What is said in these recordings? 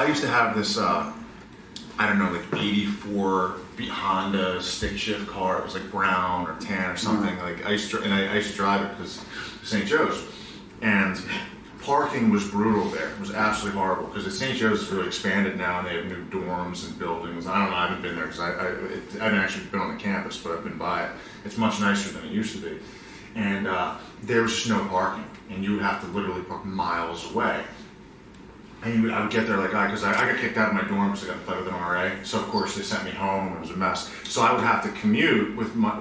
I used to have this, I don't know, like 84 Honda stick shift car. It was like brown or tan or something. Like I used to drive it because St. Joe's, and parking was brutal there. It was absolutely horrible because St. Joe's is really expanded now and they have new dorms and buildings. I don't know. I haven't been there because I haven't actually been on the campus, but I've been by it. It's much nicer than it used to be, and there was just no parking, and you would have to literally park miles away. And I would get there like, because I got kicked out of my dorm because I got in a fight with an RA. So of course they sent me home and it was a mess. So I would have to commute with my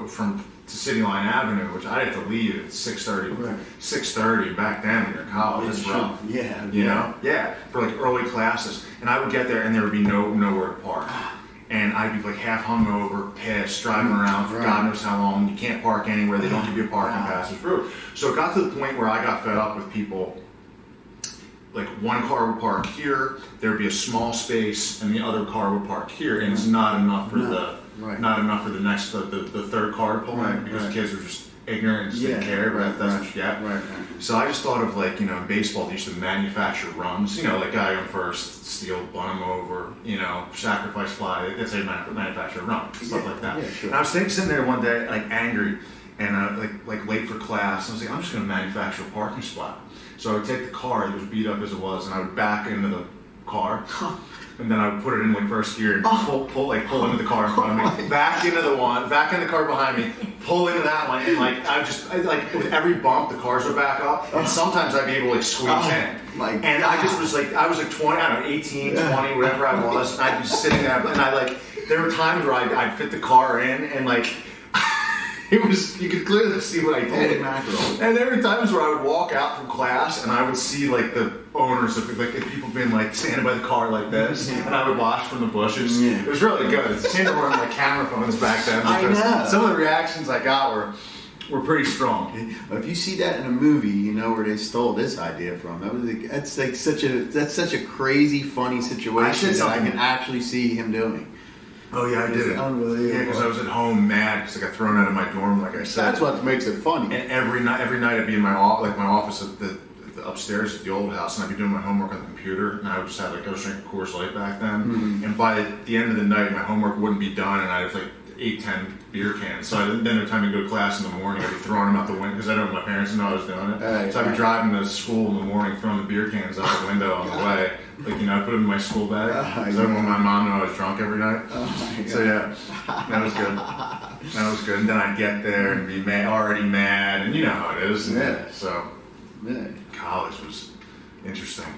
from to City Line Avenue, which I had to leave at 6:30. Right. 6:30 back then when you're in college. It's rough. Yeah. You know? Yeah. For like early classes, and I would get there and there would be nowhere to park. And I'd be like half hungover, pissed, driving around for God knows how long. You can't park anywhere. They don't give you a parking pass. It's brutal. So it got to the point where I got fed up with people. Like one car would park here, there'd be a small space, and the other car would park here, and it's not enough for not enough for the next the third car to pull in because kids were just ignorant and just didn't care. That's what you get. So I just thought of like, you know, in baseball they used to manufacture runs. You know, like guy on first, steal, bunt him over. You know, sacrifice fly. That's how you manufacture a run, stuff like that. Yeah, sure. And I was sitting there one day like angry and like late for class. I was like, I'm just going to manufacture a parking spot. So I would take the car that was beat up as it was, and I would back into the car, and then I would put it in like first gear and pull into the car in front of me, back into the car behind me, pull into that one, and like with every bump the cars would back up, and sometimes I'd be able to like squeeze in. And I just was like, I was like 20, I don't know, 18, 20, whatever I was, and I'd be sitting there, and there were times where I'd fit the car in, and like, it was, you could clearly see what I did. And there were times where I would walk out from class and I would see like the owners of like people being like standing by the car like this, and I would watch from the bushes. It was really good. It's a shame there weren't like camera phones back then because some of the reactions I got were pretty strong. If you see that in a movie, you know where they stole this idea from. That's such a crazy, funny situation that I can actually see him doing. Oh yeah, I did it. Unbelievable. Yeah, because I was at home mad because I got thrown out of my dorm, like I said. That's what makes it funny. And every night I'd be in my office at the upstairs at the old house, and I'd be doing my homework on the computer, and I would just have I was drinking Coors Light back then, and by the end of the night, my homework wouldn't be done, and I'd have like 8-10 beer cans. So then by the time to go to class in the morning, I'd be throwing them out the window because I don't want my parents to know I was doing it. So I'd be driving to school in the morning, throwing the beer cans out the window on the way. Like, you know, I put them in my school bag because I didn't want my mom to know I was drunk every night. So yeah, that was good. That was good. And then I'd get there and be already mad, and you know how it is. So college was interesting.